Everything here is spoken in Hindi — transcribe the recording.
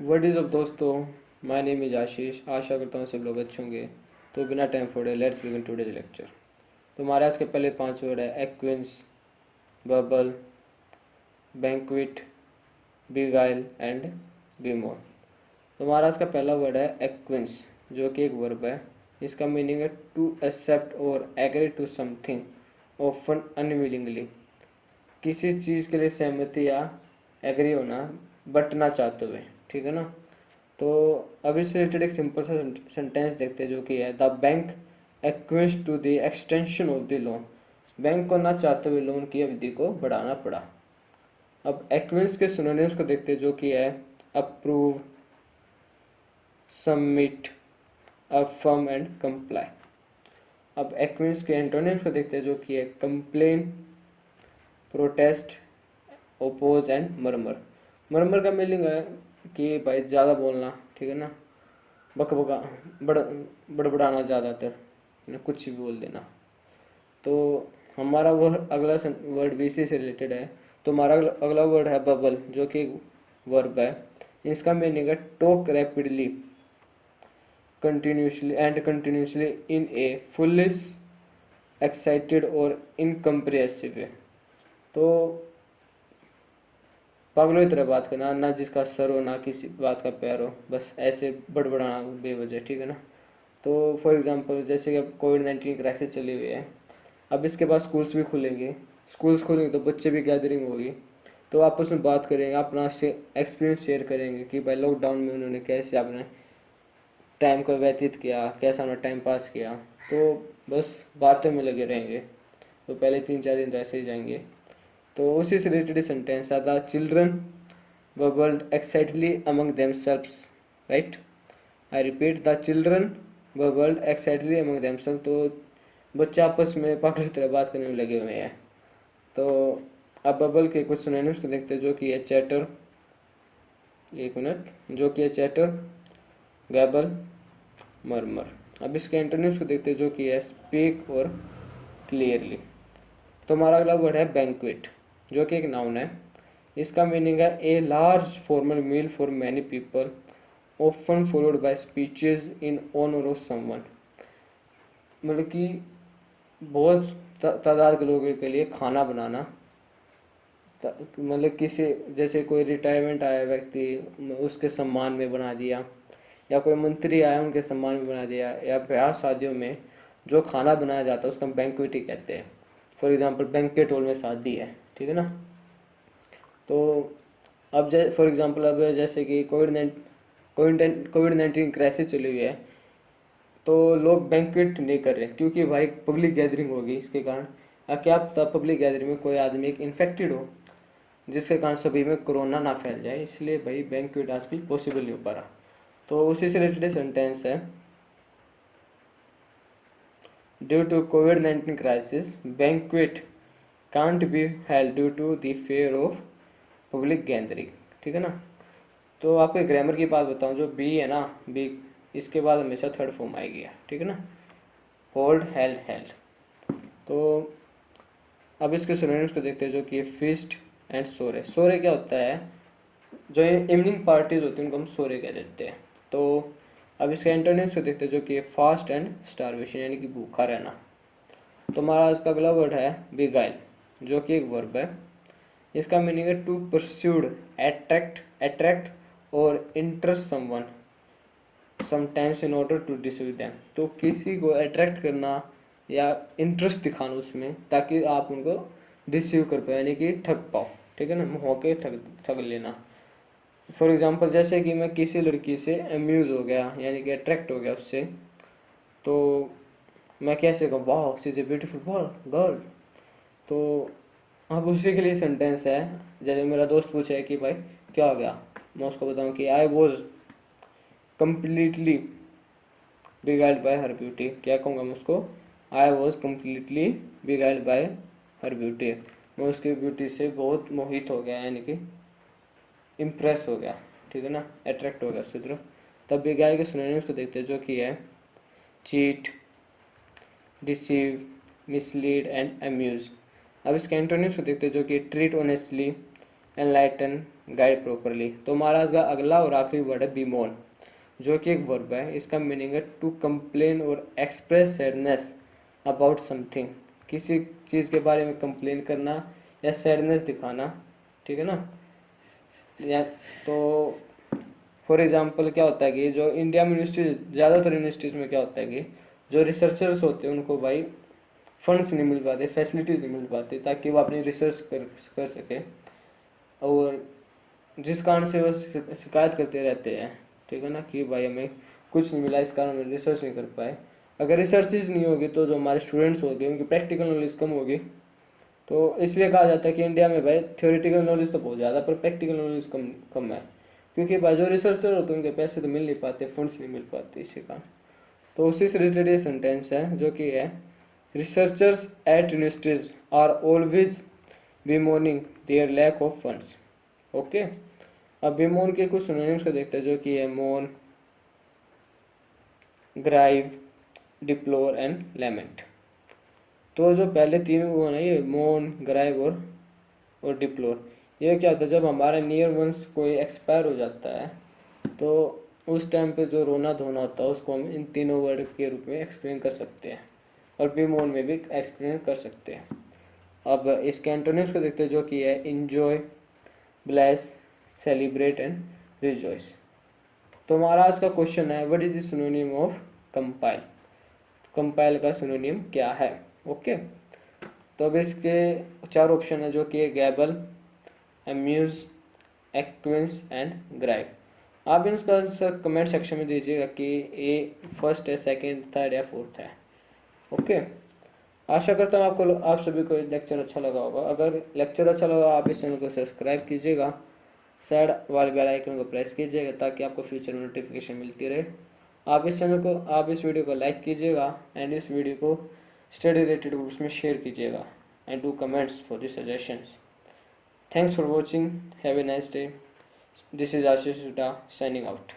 व्हाट इज़ अप दोस्तों, माय नेम इज़ आशीष। आशा करता हूँ सब लोग अच्छे होंगे। तो बिना टाइम फोड़े लेट्स बिगिन टुडेज लेक्चर। तो हमारे आज के पहले 5 वर्ड है एक्विंस, बबल, बैंक्विट, बिगाइल एंड बीमोन। तो हमारा आज का पहला वर्ड है एक्विंस, जो कि एक वर्ब है। इसका मीनिंग है टू एक्सेप्ट और agree to something often unwillingly. किसी चीज़ के लिए सहमति या एग्री होना बटना चाहते हुए, ठीक है ना। तो अब इससे रिलेटेड एक सिंपल सा सेंटेंस देखते हैं, जो कि है the bank acquiesce to the extension of the loan. Bank को ना चाहते हुए लोन की अवधि को बढ़ाना पड़ा। अब एक्विंस के सिनोनिम्स को देखते हैं, जो कि है approve, submit, affirm and comply. अब एक्विंस के एंटोनिम्स को देखते हैं, जो कि है कंप्लेन, प्रोटेस्ट, ओपोज एंड मरमर। मरमर का मीनिंग है कि भाई ज़्यादा बोलना, ठीक है ना, बकबका, बड़बड़ाना ज़्यादातर, कुछ भी बोल देना। तो हमारा वो अगला वर्ड भी इसी से रिलेटेड है। तो हमारा अगला वर्ड है बबल, जो कि वर्ब है। इसका मीनिंग है talk rapidly, continuously in A foolish, excited और इनकम्प्रेसिव वे। तो पागलों की तरह बात करना, ना जिसका सर हो ना किसी बात का पैर हो, बस ऐसे बड़बड़ाना बेवजह, ठीक है ना। तो फॉर एग्जांपल जैसे कि अब कोविड-19 क्राइसिस चली हुई है, अब इसके बाद स्कूल्स भी खुलेंगे। स्कूल्स खुलेंगे तो बच्चे भी गैदरिंग होगी, तो आपस में बात करेंगे, अपना एक्सपीरियंस शेयर करेंगे कि भाई लॉकडाउन में उन्होंने कैसे अपने टाइम को व्यतीत किया, कैसा उन्होंने टाइम पास किया। तो बस बातों में लगे रहेंगे। तो पहले 3-4 दिन तो ऐसे ही जाएंगे। तो उसी से रिलेटेड सेंटेंस है the children babbled excitedly among themselves, right. I repeat, the children babbled excitedly among themselves. तो बच्चे आपस में पागलों की तरह बात करने में लगे हुए हैं। तो अब बबल के कुछ सिनोनिम्स को देखते हैं, जो कि है चैटर, एक मिनट, जो कि है चैटर, गैबल, मरमर। अब इसके एंटोनिम्स को देखते हैं, जो कि है स्पीक और क्लियरली। तो हमारा अगला वर्ड है बैंक्वेट, जो कि एक नाउन है। इसका मीनिंग है a large formal meal for many people, often followed by speeches in honour of someone. मतलब कि बहुत तादाद के लोगों के लिए खाना बनाना, मतलब किसी जैसे कोई रिटायरमेंट आया व्यक्ति, उसके सम्मान में बना दिया, या कोई मंत्री आया उनके सम्मान में बना दिया, या ब्याह शादियों में जो खाना बनाया जाता है उसका बैंक्वेट ही कहते हैं। फॉर एग्जांपल बैंक्वेट हॉल में शादी है, ठीक है ना। तो अब फॉर एग्जांपल अब जैसे कि कोविड-19 क्राइसिस चली हुई है, तो लोग बैंक्वेट नहीं कर रहे, क्योंकि भाई पब्लिक गैदरिंग होगी। इसके कारण क्या पता पब्लिक गैदरिंग में कोई आदमी एक इन्फेक्टेड हो, जिसके कारण सभी में कोरोना ना फैल जाए, इसलिए भाई बैंक्वेट आजकल पॉसिबल नहीं हो पा रहा। तो उसी से रिलेटेड सेंटेंस है ड्यू टू कोविड-19 crisis banquet can't be held due to the fear of public gathering, ठीक है ना। तो आपको ग्रामर की बात बताऊं, जो बी है ना, बी, इसके बाद हमेशा थर्ड फॉर्म आएगी, ठीक है ना। Hold, held, held. तो अब इसके सिनोनिम्स को देखते हैं, जो कि फीस्ट एंड सोरे। सोरे क्या होता है, जो इवनिंग पार्टीज होती हैं उनको हम सोरे कह देते हैं। तो अब इसके एंटोनिम्स को देखते हैं, जो कि फास्ट एंड स्टारवेशन, यानी कि भूखा रहना। तो हमारा आज का अगला वर्ड है बिगाइल, जो कि एक वर्ब है। इसका मीनिंग है टू परस्यूड, अट्रैक्ट और interest someone sometimes in order to deceive them. तो किसी को अट्रैक्ट करना या इंटरेस्ट दिखाना उसमें, ताकि आप उनको डिसीव कर पाओ, यानी कि ठग पाओ, ठीक है ना, होके ठग लेना। फॉर एग्जांपल जैसे कि मैं किसी लड़की से अम्यूज़ हो गया, यानी कि अट्रैक्ट हो गया उससे, तो मैं कैसे कहूँ, वाह she is a beautiful girl. तो अब उसी के लिए सेंटेंस है, जैसे मेरा दोस्त पूछे कि भाई क्या हो गया, मैं उसको बताऊँ कि I was completely beguiled by her beauty. क्या कहूँगा मैं उसको, I was completely beguiled by her beauty. मैं उसकी ब्यूटी से बहुत मोहित हो गया, यानी कि इम्प्रेस हो गया, ठीक है ना, अट्रैक्ट हो गया उसकी तरफ। तब बिगाइल के सिनोनिम्स को देखते हैं, जो कि है cheat, deceive, mislead and amuse. अब इसके एंटोनिम्स को देखते हैं, जो कि treat honestly, enlighten, guide properly. तो महाराज का अगला और आखिरी वर्ड है बीमोन, जो कि एक वर्ब है। इसका मीनिंग है टू कंप्लेन और एक्सप्रेस सैडनेस अबाउट समथिंग, किसी चीज़ के बारे में कंप्लेन करना या सैडनेस दिखाना, ठीक है ना। या तो फॉर एग्जांपल क्या होता है कि जो इंडिया में यूनिवर्सिटीज, ज़्यादातर यूनिवर्सिटीज़ में क्या होता है कि जो रिसर्चर्स होते हैं उनको भाई फंड्स नहीं मिल पाते, फैसिलिटीज़ नहीं मिल पाती ताकि वो अपनी रिसर्च कर सके, और जिस कारण से वो शिकायत करते रहते हैं, ठीक है ना, कि भाई हमें कुछ नहीं मिला, इस कारण हम रिसर्च नहीं कर पाए। अगर रिसर्चेज नहीं होगी तो जो हमारे स्टूडेंट्स होंगे उनकी प्रैक्टिकल नॉलेज कम होगी। तो इसलिए कहा जाता है कि इंडिया में भाई थ्योरेटिकल नॉलेज तो बहुत ज़्यादा पर प्रैक्टिकल नॉलेज कम कम है, क्योंकि भाई जो रिसर्चर होते हैं उनके पैसे तो मिल नहीं पाते, फंड्स नहीं मिल पाते इसी कारण। तो उसी से रिलेटेड ये सेंटेंस है जो कि है researchers at universities are always bemoaning their lack of funds. Okay, अब बेमोन के कुछ सिनोनिम्स को देखते हैं, जो कि है मोन, ग्राइव, डिप्लोर एंड लेमेंट। तो जो पहले तीन वो है ये मोन, ग्राइव और डिप्लोर, ये क्या होता है जब हमारा नियर वंस कोई एक्सपायर हो जाता है तो उस टाइम पे जो रोना धोना होता है उसको हम इन तीनों वर्ड के रूप में एक्सप्लेन कर सकते हैं, और बेमोन में भी एक्सप्लेन कर सकते हैं। अब इसके एंटोनिम्स को देखते हैं, जो कि है enjoy, bless, celebrate and rejoice. तो हमारा आज का क्वेश्चन है what is the synonym of compile. Compile का सिनोनिम क्या है। ओके, तो अब इसके चार ऑप्शन है, जो कि गैबल, अम्यूज, एक्विंस एंड ग्राइव। आप इसका आंसर कमेंट सेक्शन में दीजिएगा कि ए फर्स्ट है, सेकंड, थर्ड या फोर्थ है। ओके, आशा करता हूँ आपको, आप सभी को लेक्चर अच्छा लगा होगा। अगर लेक्चर अच्छा लगा आप इस चैनल को सब्सक्राइब कीजिएगा, साइड वाले बेल आइकन को प्रेस कीजिएगा ताकि आपको फ्यूचर में नोटिफिकेशन मिलती रहे। आप इस चैनल को, आप इस वीडियो को लाइक कीजिएगा एंड इस वीडियो को स्टडी रिलेटेड ग्रुप्स में शेयर कीजिएगा and do comments for the suggestions. Thanks for watching, have a nice day. This is Ashish Hooda signing out.